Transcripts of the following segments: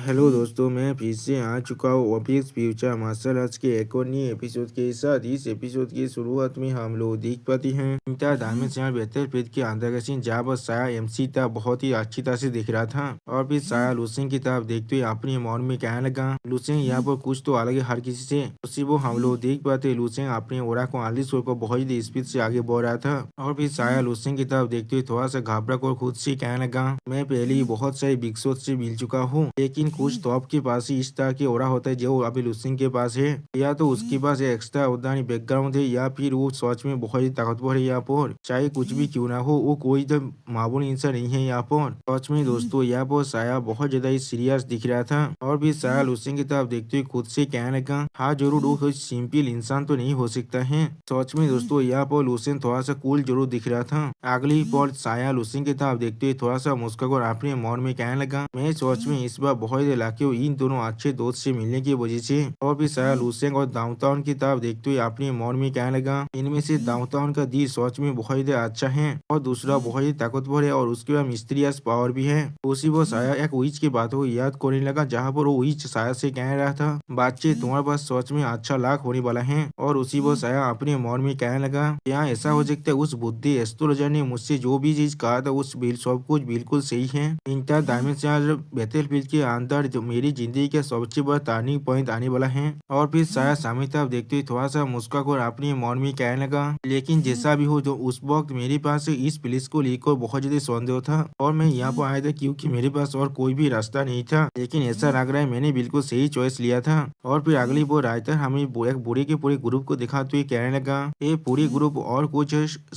Hello दोस्तों, मैं फिर से आ चुका हूँ ऑफिस फ्यूचर मार्शल आर्ट्स के एक और नए एपिसोड के साथ। इस एपिसोड की शुरुआत में हम लोग देख पाते हैं इम्तियाज डायमेंशन बेहतर फिट के अंदर सीन जहाँ पर साया एमसी था बहुत ही अच्छी तरह से दिख रहा था। और फिर साया लुसेन की तरफ देखते हुए अपने मन में कहने लगा, लुसेन यहाँ पर कुछ तो अलग है हर किसी से। उसी वो हम लोग देख पाते लुसेन अपने ओरा को आली छोड़ कर बहुत ही स्पीड से आगे बढ़ रहा था। और फिर साया लुसेन की तरफ देखते हुए थोड़ा सा घबरा कर खुद से कहने लगा, मैं पहले ही बहुत सारे बिग शॉट से मिल चुका हूँ, लेकिन कुछ तो आपके पास ही इस तरह की ओरा होता है जो अभी लुसिंग के पास है, या तो उसके पास एक्स्ट्रा उदानी बैकग्राउंड है या फिर वो सच में बहुत ही ताकतवर है। यहाँ पर चाहे कुछ भी क्यों ना हो वो कोई तो मामूली इंसान नहीं है। यहाँ पर सच में दोस्तों यहाँ पर साया बहुत ज्यादा ही सीरियस दिख रहा था। और भी साया लुसिंग की तरफ देखते हुए खुद से कहने लगा, हाँ जरूर वो कोई सिंपल इंसान तो नहीं हो सकता है। सच में दोस्तों यहाँ पर लुसिंग थोड़ा सा कूल जरूर दिख रहा था। अगली पल साया लुसिंग की तरफ देखते हुए थोड़ा सा मुस्कुराकर अपने मन में कहने लगा, मैं सच में इस बार बहुत इलाके इन दोनों अच्छे दोस्त से मिलने की वजह से। और भी साया लुसेंग और डाउनटाउन की तरफ देखते हुए अपने मन में कहने लगा, इनमें से डाउनटाउन का दिल सच में बहुत ही अच्छा है और दूसरा बहुत ही ताकतवर है और उसके बाद मिस्टीरियस पावर भी है। उसी वो साया एक विच की बात को याद करने लगा जहाँ पर वो विच साया से कह रहा था, बच्चे तुम्हारे पास सच में अच्छा लाख होने वाला है। और उसी वो साया अपने मन में कहने लगा, यहाँ ऐसा हो सकता है उस बुद्धि एस्ट्रोलॉजर ने मुझसे जो भी चीज कहा था उस बिल सब कुछ बिल्कुल सही है। इंटर डायमेंशनल बैटलफील्ड के अंदर जो मेरी जिंदगी का सबसे बड़ा टर्निंग पॉइंट आने वाला है। और फिर साया सामने तरफ देखते हुए थोड़ा सा मुस्कुराकर अपने मन में कहने लगा, लेकिन जैसा भी हो जो उस वक्त मेरे पास इस पुलिस को लेकर बहुत ज्यादा संदेह था और मैं यहाँ पर आया था क्योंकि मेरे पास और कोई भी रास्ता नहीं था, लेकिन ऐसा लग रहा है मैंने बिल्कुल सही चॉइस लिया था। और फिर अगली वो राइटर हमें एक बुरे के पूरे ग्रुप को दिखाते हुए कहने लगा, ये पूरे ग्रुप और कुछ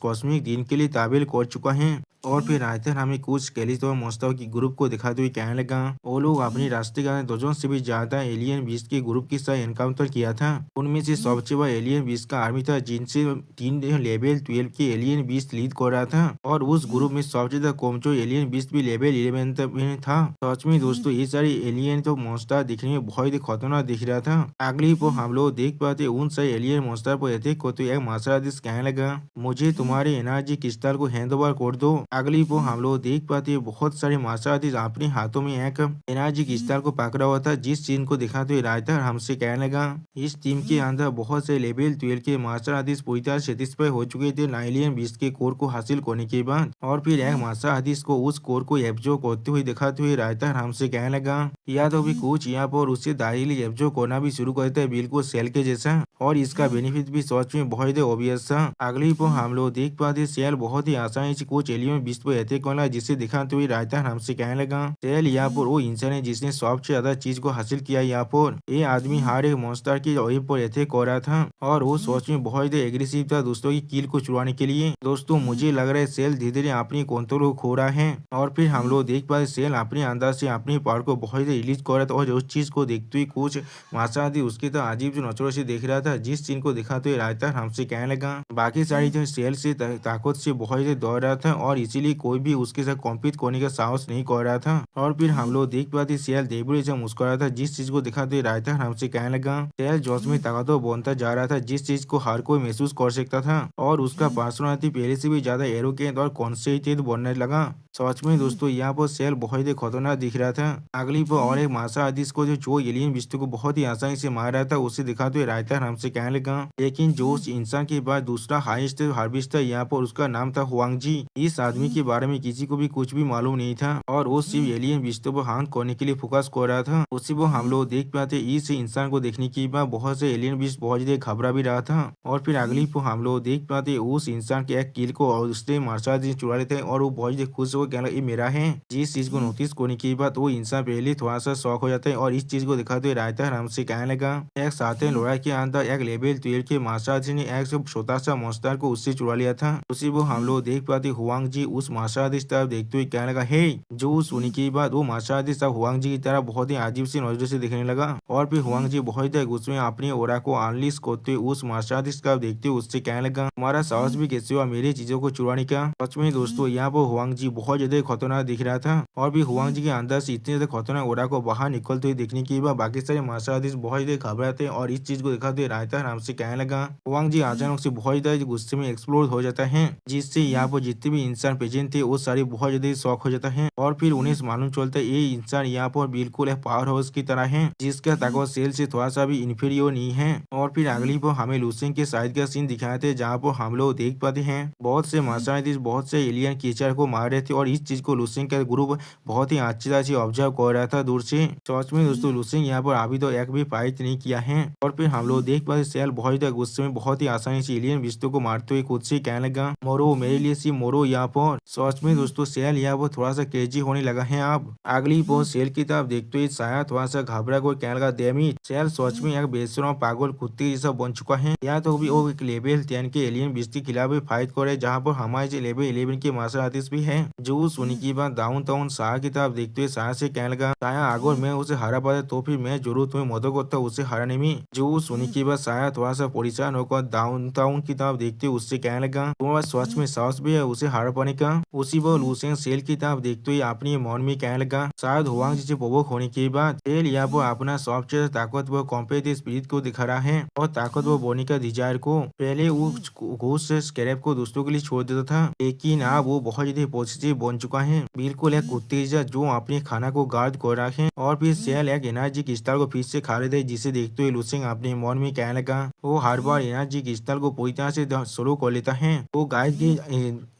कॉस्मिक दिन के लिए ताबेल कर चुका है। और फिर राइटर हमें कुछ कैलिस और मोस्ताव की ग्रुप को दिखाते हुए कहने लगा, वो लोग अपनी रास्ते का दर्जन से भी ज्यादा एलियन बीस्ट के ग्रुप के साथ एनकाउंटर किया था। उनमें से सबसे बड़ा एलियन बीस्ट का आर्मी था जिनसे 3 लेवल 12 के एलियन बीस्ट लीड कर रहा था। और उस ग्रुप में सबसे ज्यादा कमजोर एलियन बीस्ट भी लेवल 11 में था। सच में दोस्तों ये सारे एलियन तो मोस्टर दिखने में बहुत ही खतरनाक दिख रहा था। अगली को हम लोग देख पाते उन सारे एलियन मोस्टर पर अटैक करते एक मार्शल आर्टिस्ट कहने लगा, मुझे तुम्हारे एनर्जी क्रिस्टल को हैंड ओवर कर दो। अगली को हम लोग देख पाते बहुत सारे मार्शल आर्टिस्ट अपने हाथों में एक एनर्जी क्रिस्टल को पकड़ा हुआ था, जिस चीज को दिखाते हुए राइटर हमसे कहने लगा, इस टीम के अंदर बहुत से लेवल 12 के मार्शल आर्टिस्ट पूरी तरह सेटिस्फाई हो चुके थे नाइलियन बीस्ट के कोर को हासिल करने के बाद। और फिर एक मार्शल आर्टिस्ट को उस कोर को एब्जॉर्ब करते हुए दिखाते हुए राइटर हमसे कहने लगा, या तो भी कुछ यहाँ पर उससे डायरेक्टली एब्जॉर्ब करना भी शुरू करते हैं बिल्कुल सेल के जैसा, और इसका बेनिफिट भी सच में बहुत ही ऑब्वियस था। अगली पर हम लोग देख पाते सेल बहुत ही आसानी से कुछ एलियन बीस्ट पर अटैक करना, जिसे दिखाते हुए राइटर हमसे कहने लगा, सेल यहाँ पर वो इंसान है जिसने सबसे ज्यादा चीज को हासिल किया। यहाँ पर ये आदमी हर एक मॉन्स्टर की वेब पर अटैक कर रहा था और वो सोच में बहुत ही एग्रेसिव था दोस्तों की किल को चुराने के लिए। दोस्तों मुझे लग रहा है सेल धीरे धीरे अपनी कंट्रोल को खो रहा है। और फिर हम लोग देख पाते सेल अपने अंदर से अपनी पावर को बहुत ही रिलीज कर रहा था और उस चीज को देखते हुए कुछ माशादी उसके तो अजीब जो नजरों से देख रहा था, जिस चीज को दिखाते हुए राइटर हमसे कहने लगा, बाकी सारी जो सेल से ताकत से बहुत ही दौड़ रहा था और इसीलिए कोई भी उसके साथ कॉम्पीट करने का साहस नहीं कर रहा था। और फिर हम लोग देख पाते सेल देवरे से मुस्कुरा था, जिस चीज को दिखाते हुए राइटर हमसे कहने लगा, सेल जोश में ताकतवर बनता जा रहा था, जिस चीज को हर कोई महसूस कर सकता था और उसका पर्सनालिटी पहले से भी ज्यादा एरोगेंट और कॉन्सेंट्रेटेड बनने लगा। सच में दोस्तों यहाँ पर सेल बहुत ही खतरनाक दिख रहा था। अगली पर और एक मार्शल आर्टिस्ट को जो एलियन बिस्टू को बहुत ही आसानी से मार रहा था उसे दिखाते हुए राइटर हमसे कहने लगा, लेकिन जो उस इंसान के बाद दूसरा हाईएस्ट हार्वेस्ट था यहाँ पर उसका नाम था हुआंगजी। इस आदमी के बारे में किसी को भी कुछ भी मालूम नहीं था और वो सिर्फ एलियन बिस्टू पर हाथ करने के लिए फोकस कर रहा था। उसी को हम लोग देख पाते इस इंसान को देखने के बाद बहुत से एलियन बिस्ट बहुत ज्यादा घबरा भी रहा था। और फिर अगली को हम लोग देख पाते उस इंसान के एक किल को और उससे मार्शल आर्टिस्ट चुरा लेते हैं और वो बहुत ज्यादा खुश हो कहना ये मेरा है। जिस चीज को नोटिस करने के बाद वो इंसान पहले थोड़ा सा शौक हो जाता है और इस चीज को दिखाते हुए राइटर हमसे कहने लगा, एक साथ लड़ाई के अंदर एक लेवल 12 के मार्शल आर्टिस्ट ने एक छोटा सा मॉन्स्टर को उससे चुरा लिया था। उसी वो हम लोग देख पाते हुआंग जी उस मार्शल आर्टिस्ट तरफ देखते हुए कहने लगा, हे जो सुनी के बाद वो मार्शल आर्टिस्ट हुआंग जी की तरह बहुत ही अजीब सी नजर से दिखने लगा। और फिर हुआंग जी बहुत ही गुस्से में अपनी ओरा को अनलिश करते हुए उस मार्शल आर्टिस्ट का देखते हुए उससे कहने लगा, तुम्हारा साहस भी कैसे हुआ मेरी चीजों को चुराने का। सच में दोस्तों यहाँ पर हुआंग जी बहुत ज्यादा खतरनाक दिख रहा था। और भी हुआंग जी के अंदर से इतने ज्यादा खतरनाक ओरा को बाहर निकलते हुए देखने के बाद बाकी सारे मार्शल आर्टिस्ट बहुत ज्यादा घबराते और इस चीज को दिखाते रायता नाम से कहने लगा। हुआंग जी अचानक से बहुत ज्यादा गुस्से में एक्सप्लोर हो जाता है, जिससे यहाँ पर जितने भी इंसान प्रेजेंट थे वो सारे बहुत ज्यादा शौक हो जाता है। और फिर उन्हें मालूम चलता है ये इंसान यहाँ पर बिल्कुल एक पावर हाउस की तरह है, जिसका ताकत सेल से थोड़ा सा भी इंफीरियर नहीं है। और फिर अगली पर हमें लूसेंग के साइड का सीन दिखाते हैं, जहाँ पर हम लोग देख पाते हैं बहुत से मार्शल बहुत से एलियन कीचड़ को मार रहे थे, और इस चीज को लूसेंग का ग्रुप बहुत ही अच्छी तरह से ऑब्जर्व कर रहा था दूर से। सच में दोस्तों लूसेंग यहाँ पर अभी तो एक भी फाइट नहीं किया है। और फिर हम लोग देख पाते सेल बहुत ज्यादा गुस्से में बहुत ही आसानी से एलियन बिस्तों को मारते हुए खुद से कहने लगा, मोरो मेरे लिए सी मोरो यहाँ पर। सच में दोस्तों सेल यहाँ पर थोड़ा सा क्रेजी होने लगा है। अब अगली पोस्ट सेल की तरफ देखते हुए शायद थोड़ा सा घबरा को कहने लगा, डेमिट सेल सच में एक बेसुरा पागल कुत्ते जैसा बन चुका है। या तो भी वो एक लेवल 10 के एलियन बिस्ट के खिलाफ फाइट करे, जहाँ पर हमारे लेवल 11 के मार्शल आर्टिस्ट भी है। जो सुनी की बात डाउन टाउन शाह की तरफ देखते हुए शाह से कहने लगा, शाह अगर मैं उसे हरा पाता तो फिर मैं जरूर तुम्हें मदद करता उसे हराने में। जो सुनी की बात शाह थोड़ा सा परेशान होकर डाउन टाउन की तरफ देखते हुए उससे कहने लगा, तुम्हारे सच में साहस भी है उसे हरा पाने का। उसी पर लूसेंग सेल की तरफ देखते हुए अपने मन में कहने लगा, शायद हुआंग जी से प्रवोक होने के बाद सेल यहाँ पर अपना सबसे ताकतवर कॉम्पिटिटिव स्पिरिट को दिखा रहा है, और ताकतवर बोने का डिजायर को। पहले वो घूस से स्क्रैप को दोस्तों के लिए छोड़ देता था, लेकिन अब वो बहुत ज्यादा पॉजिटिव बन चुका है, बिल्कुल एक कुत्ते जैसा जो अपने खाना को गार्ड कर रहा है। और फिर सेल एक एनर्जी क्रिस्टल को फिर से खा रहे थे, जिसे देखते हुए लूसेंग अपने मन में कहने लगा, वो हर बार एनर्जी क्रिस्टल को पूरी तरह से शुरू कर लेता है। वो गाइड की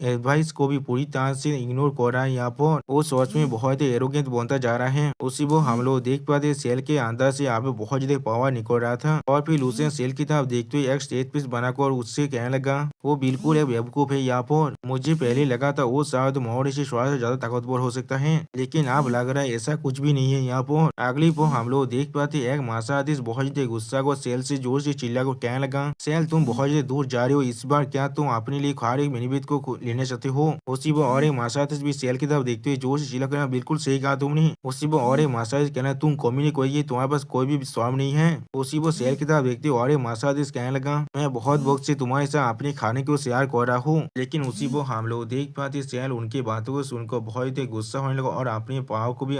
एडवाइस को भी पूरी तरह से इग्नोर कर रहा है। यहाँ पर वो सोच में बहुत एरोगेंट बनता जा रहा है। उसी वो हम लोग देख पाते सेल के अंदर से यहाँ पे बहुत ज्यादा पावर निकल रहा था। और फिर लूसेंग सेल की तरफ देखते हुए एक स्टेज पीस बनाकर उससे कहने लगा, वो बिल्कुल एक बेवकूफ है। यहाँ पर मुझे पहले लगा था वो शायद मोहरे से थोड़ा सा ज्यादा ताकतवर हो सकता है, लेकिन अब लग रहा है ऐसा कुछ भी नहीं है। यहाँ पर अगली पर हम लोग देख पाते एक मार्शल आर्टिस्ट बहुत ज्यादा गुस्सा को सेल से जोर से चिल्ला को कहने लगा, सेल तुम बहुत ज्यादा दूर जा रहे हो, इस बार क्या तुम अपने लिए हर एक बेनिफिट को लेना चाहते हो। उसी पर और एक मार्शल आर्टिस्ट भी सेल की तरफ देखते हुए जोर से चिल्ला करना, बिल्कुल सही कहा तुमने। उसी पर और एक मार्शल आर्टिस्ट कहना, तुम कमी नहीं कोई, तुम्हारे पास कोई भी शर्म नहीं है। उसी पर सेल की तरफ देखते हुए और एक मार्शल आर्टिस्ट कहने लगा, मैं बहुत वक्त से तुम्हारे साथ अपने खाने को शेयर कर रहा हूँ। लेकिन उसी पर हम लोग देख पाते सेल उनकी बातों को सुनकर बहुत ही गुस्सा होने लगा और अपने पाव को भी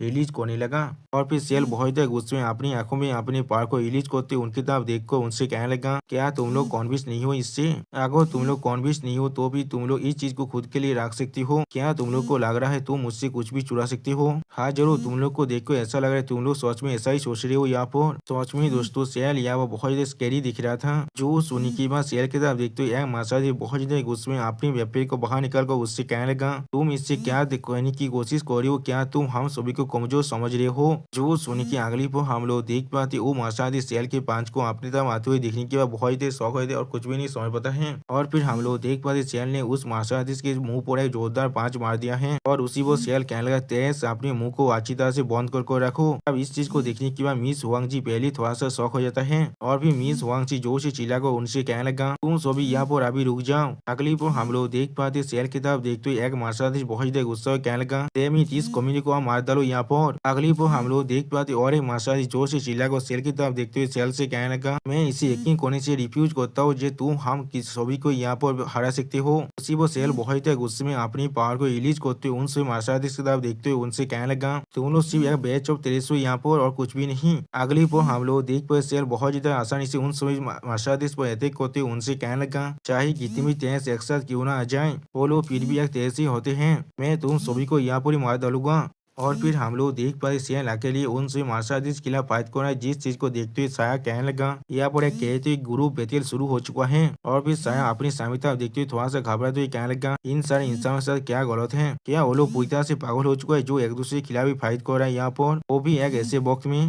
रिलीज करने लगा। और फिर सेल बहुत ही गुस्से में अपनी आंखों में अपने पाव को रिलीज करते उनकी तरफ देखकर उनसे कहने लगा, क्या तुम लोग कॉन्विंस नहीं हो इससे? अगर तुम लोग कॉन्विंस नहीं हो तो भी तुम लोग इस चीज को खुद के लिए रख सकती हो। क्या तुम लोग को लग रहा है तुम मुझसे कुछ भी चुरा सकती हो? हाँ जरूर, तुम लोग को देखकर ऐसा लग रहा है तुम लोग सच में ऐसा ही सोच रहे हो। यहाँ पर सच में दोस्तों सेल यहाँ वो बहुत ज्यादा स्कैरी दिख रहा था। जो सुनी की बात सेल की तरफ देखते हुए मार्शल बहुत ज्यादा गुस्से में अपने व्यापारी को बाहर निकल कर उससे कहने लगा, तुम इससे क्या कहने की कोशिश कर रही हो? क्या तुम हम सभी को कमजोर समझ रहे हो? जो सुनी की अगली पर हम लोग देख पाते वो मार्शल सेल के पांच को अपनी तरफ आते हुए देखने के बाद बहुत ज्यादा शौक हुए थे और कुछ भी नहीं समझ पाता है। और फिर हम लोग देख पाते सेल ने उस मार्शल के मुंह पर एक जोरदार पांच मार दिया है, और उसी वो सेल कहने लगा, तेज अपने मुंह को अच्छी तरह से बंद कर रखो। अब इस चीज को देखने के बाद मिस हुआंग जी पहले थोड़ा सा शौक हो जाता है, और फिर मिस हुआंग जी जोर से चिल्लाकर उनसे कहने लगा, तुम सभी यहाँ पर अभी रुक जाओ। अगली पर हम लोग देख पाते सेल की तरफ देखते हुए एक मार्शल बहुत ज्यादा गुस्सा कहने लगा, इस कम्युनिटी को मार डालो यहाँ पर। अगली पर हम लोग देख पाते और एक मार्शल जोर से चिल्लाकर सेल की तरफ देखते हुए सेल से कहने लगा, मैं इसे यकीन करने से रिफ्यूज करता हूँ जे तुम हम सभी को यहाँ पर हरा सकते हो। उसी वो सेल बहुत गुस्से में अपनी पावर को रिलीज करते हुए उनसे मार्शल की तरफ देखते हुए उनसे कहने लगा, तुम लोग सिर्फ एक बैच ऑफ 300 यहाँ पर और कुछ भी नहीं। अगली पर हम लोग देख पाए सेल बहुत ज्यादा आसानी से उन सभी मार्शल पर अटैक करते हुए उनसे कहने लगा, चाहे कितनी भी तेज एक साथ क्यों ना आ जाए, वो लोग फिर भी एक तेज ही होते हैं। मैं तुम सभी को यहाँ पर ही मार डालूंगा। और फिर हम लोग देख पाए सेल अकेले उनसे मार्शल के खिलाफ फाइट कर रहा है, जिस चीज को देखते हुए साया कहने लगा, यहाँ पर एक कहते ग्रुप बैटल शुरू हो चुका है। और फिर साया अपनी सामिता देखते हुए थोड़ा सा घबराते हुए कहने लगा, इन सारे इंसानों के साथ क्या गलत है? क्या वो लोग पूरी तरह से पागल हो चुका है जो एक दूसरे के खिलाफ भी फाइट कर रहा है? यहाँ पर वो भी एक ऐसे वक्त में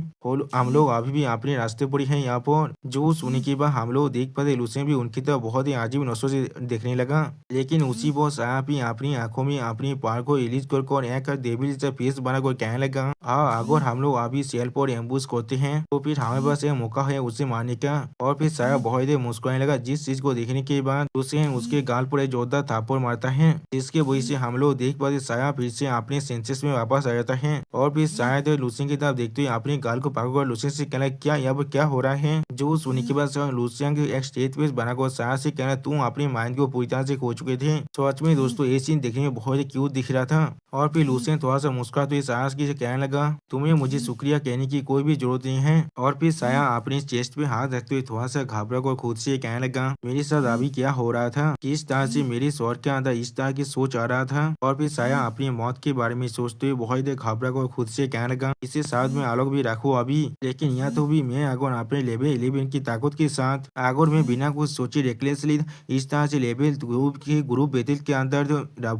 हम लोग अभी भी अपने रास्ते पर है। यहाँ पर जो सुनने के बाद हम लोग देख पाते लूसेंग भी उनकी तरफ बहुत ही अजीब नजरों से देखने लगा, लेकिन उसी पर साया भी अपनी आंखों में अपनी पावर को रिलीज कर एक डेविल जैसा फेस बना कर कहने लगा, हाँ अगर हम लोग अभी सेल पर एम्बुश करते हैं तो फिर हमारे पास एक मौका है उसे मारने का। और फिर साया बहुत देर मुस्कुराने लगा, जिस चीज को देखने के बाद उसे उसके गाल पर एक जोरदार थप्पड़ मारता है, जिसके वजह से हम लोग देख पाते साया फिर से अपने सेंसेस में वापस आ जाता है। और फिर शायद लूसिंग की तरफ देखते हुए अपने गाल को पकड़कर लूसिंग से कहना, क्या यहाँ पर क्या हो रहा है? जो सुनने के बाद लूसिंग एक स्टेज पे बनाकर साया से कहना, तुम अपने माइंड को पूरी तरह से खो चुके थे। सच में दोस्तों ये सीन देखने में बहुत ही क्यूट दिख रहा था। और फिर लुसेन थोड़ा सा मुस्कुराते हुए साया की से कहने लगा, तुम्हें मुझे शुक्रिया कहने की कोई भी जरूरत नहीं है। और फिर साया अपने चेस्ट पे हाथ रखते हुए थोड़ा सा घबरा कर खुद से कहने लगा, मेरे साथ अभी क्या हो रहा था, किस तरह से मेरे स्वर के अंदर इस तरह की सोच आ रहा था। और फिर साया अपनी मौत के बारे में सोचते हुए बहुत देर घबरा कर खुद से कहने लगा, इसे साथ में आलोक भी रखो अभी, लेकिन यहाँ तो भी मैं अगर अपने लेवल 11 की ताकत के साथ अगर मैं बिना कुछ सोचे रेकलेसली इस तरह से लेवल ग्रुप बैटल के अंदर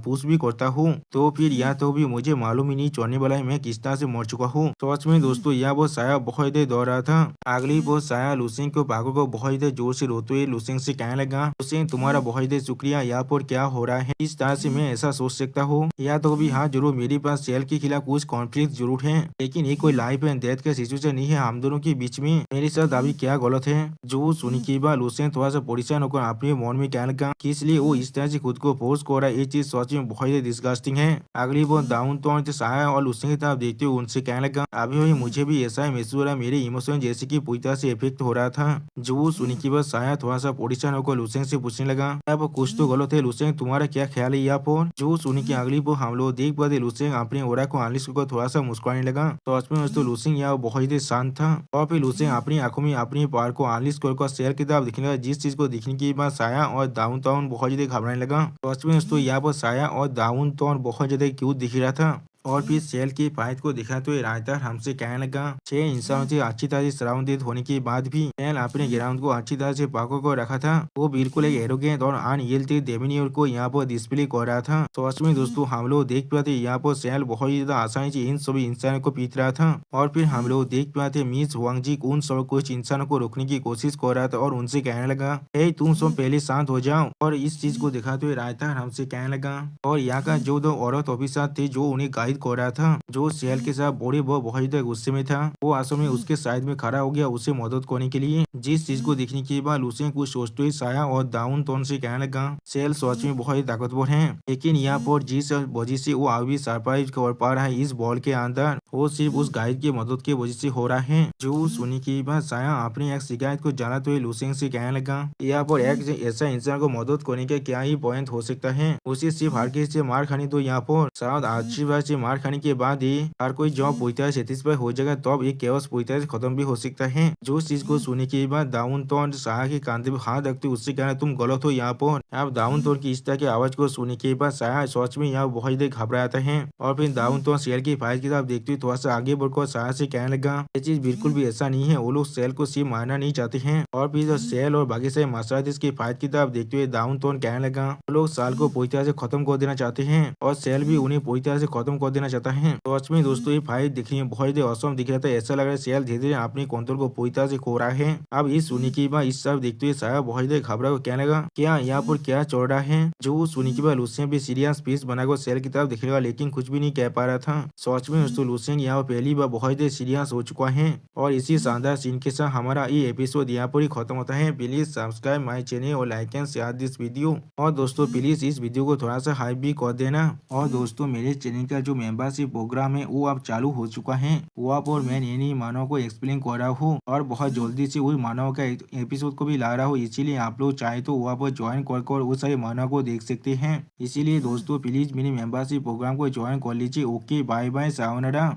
पुश भी करता हूँ, तो फिर यह तो भी मुझे मालूम ही नहीं चलने वाला है मैं किस तरह से मर चुका हूँ। सच में दोस्तों यह वो साया बहुत देर दौड़ रहा था। अगली वो साया लुसेन को पागल को बहुत देर जोर से रोते हुए लुसेन से कहने लगा, लुसेन तुम्हारा बहुत देर शुक्रिया, यहाँ पर क्या हो रहा है, इस तरह से मैं ऐसा सोच सकता हूँ। या तो भी हाँ जरूर मेरे पास सेल के खिलाफ कुछ कॉन्फ्लिक्ट जरूर है, लेकिन ये कोई लाइफ एंड डेथ का सिचुएशन नहीं है हम दोनों के बीच में, मेरे साथ अभी क्या गलत है। जो सुनी के बाद लुसेन थोड़ा सा परेशान होकर अपने मन में कहने लगा कि इसलिए वो इस तरह से खुद को फोर्स कर रहा है, ये चीज सच में बहुत डिस्गस्टिंग है। अगली वो डाउन टोन से साया और लुसेन की तरफ देखते हुए उनसे कहने लगा, अभी मुझे भी ऐसा ही महसूस हो रहा है, मेरे इमोशन जैसे कि पूरी तरह से इफेक्ट हो रहा था। जो सुनी के बाद साया थोड़ा सा परेशान होकर लुसेन से पूछने लगा, अब कुछ तो गलत है लुसेन, तुम्हारा क्या ख्याल है यहाँ पर। जो सुनी की अगली वो हम लोग देख पाते लुसेन अपने ओरा को अनलिश कर थोड़ा सा मुस्कुराने लगा। तो सच में दोस्तों लुसेन यहाँ बहुत ही शांत था। और फिर लुसेन अपनी आंखों में अपनी पावर को अनलिश कर शेयर की तरफ दिखने लगा, जिस चीज को दिखने के बाद साया और डाउन टाउन बहुत ज्यादा घबराने लगा। तो सच में दोस्तों यहाँ पर साया और डाउन टाउन बहुत ज्यादा क्यूट दिख रहा था। और फिर सेल की फाइट को दिखाते हुए रायता हमसे कहने लगा, 6 इंसानों से अच्छी तरह से सराउंडेड होने के बाद भी सेल अपने ग्राउंड को अच्छी तरह से पाको को रखा था। वो बिल्कुल एक एरोगेंट और अनयिल्डेड डेमिनियर को यहाँ पर डिस्प्ले कर रहा था। तो सच में दोस्तों हम लोग देख पाते यहाँ पर सेल बहुत ही ज्यादा आसानी से इन सभी इंसानों को पीट रहा था। और फिर हम लोग देख पाते मिस वांगजी उन सब कुछ इंसानों को रोकने की कोशिश कर रहा था और उनसे कहने लगा, हे तुम सब पहले शांत हो जाओ। और इस चीज को दिखाते हुए रायता हमसे कहने लगा, और यहाँ का जो 2 औरत ऑफिसर थे जो उन्हें गाइड कर रहा था, जो सेल के साथ बड़े वो बहुत ज्यादा गुस्से में था, वो आंसू में उसके साइड में खड़ा हो गया उसे मदद करने के लिए। जिस चीज को देखने के बाद लुसेन कुछ सोचते हुए साया और डाउन टोन से कहने लगा, सेल सच में बहुत ही ताकतवर है, लेकिन यहाँ पर जिस वजह से वो अभी सरप्राइज कर पा रहा है इस बॉल के अंदर, वो सिर्फ उस गाइड की मदद की वजह से हो रहा है। जो सुनी के बाद साया अपनी एक शिकायत को जलाते हुए लुसेन से कहने लगा, यहाँ पर एक ऐसा इंसान को मदद करने का क्या ही पॉइंट हो सकता है, उसे सिर्फ हर किसी से मार खानी, तो यहाँ पर शायद अच्छी बात से मार खाने के बाद ही हर कोई जॉब पूरी तरह सेटिस्फाई हो जाएगा, तब एक केवस पूरी तरह से खत्म भी हो सकता है। जो चीज को सुनने के बाद डाउन टोन साया के कांधे पे हाथ रखते उससे कहना, तुम गलत हो यहाँ पर। अब डाउन टोन की इस तरह की आवाज को सुनने के बाद साया सोच में यहाँ बहुत देर घबराता है। और फिर डाउन टोन सेल की फाइल की तरफ देखते हुए थोड़ा सा आगे बढ़कर साया से कहने लगा, ये चीज बिल्कुल भी ऐसा नहीं है, वो लोग सेल को सिर्फ मारना नहीं चाहते हैं। और फिर सेल और बाकी सारे मास्टर्स की फाइट की तरफ देखते हुए डाउन टोन कहने लगा, वो लोग साल को पूरी तरह से खत्म कर देना चाहते हैं और सेल भी उन्हें पूरी तरह से खत्म कर देना चाहता है। तो सच में दोस्तों ये फाइट दिखने में बहुत ही औसम दिख रहा था, ऐसा लग रहा है सेल धीरे धीरे अपनी कंट्रोल को पूरी तरह से खो रहा है। अब इस सुनी की बात इस सब देखते हुए साया बहुत ही घबरा को कहने लगा, क्या यहाँ पर क्या चल रहा है। जो सुनी की बात लुसेन भी सीरियस पीस बनाकर सेल की तरफ दिखने लगा, लेकिन कुछ भी नहीं कह पा रहा था। सच में दोस्तों लुसेन यहाँ पहली बार बहुत ही सीरियस हो चुका है। और इसी शानदार सीन के साथ हमारा ये एपिसोड यहाँ पर ही खत्म होता है। प्लीज सब्सक्राइब माई चैनल और like and share this video. और दोस्तों प्लीज इस वीडियो को थोड़ा सा हाइप भी कर देना। और दोस्तों मेरे चैनल का जो मेंबरशिप प्रोग्राम है वो अब चालू हो चुका है, वहाँ पर मैं नई मानव को एक्सप्लेन कर रहा हूँ और बहुत जल्दी से वही मानव का एपिसोड को भी ला रहा हूँ। इसीलिए आप लोग चाहे तो वहाँ पर ज्वाइन कर वो सारे मानव को देख सकते हैं। इसीलिए दोस्तों प्लीज मेरे मेंबरशिप प्रोग्राम को ज्वाइन कर लीजिए। Okay bye bye sayonara.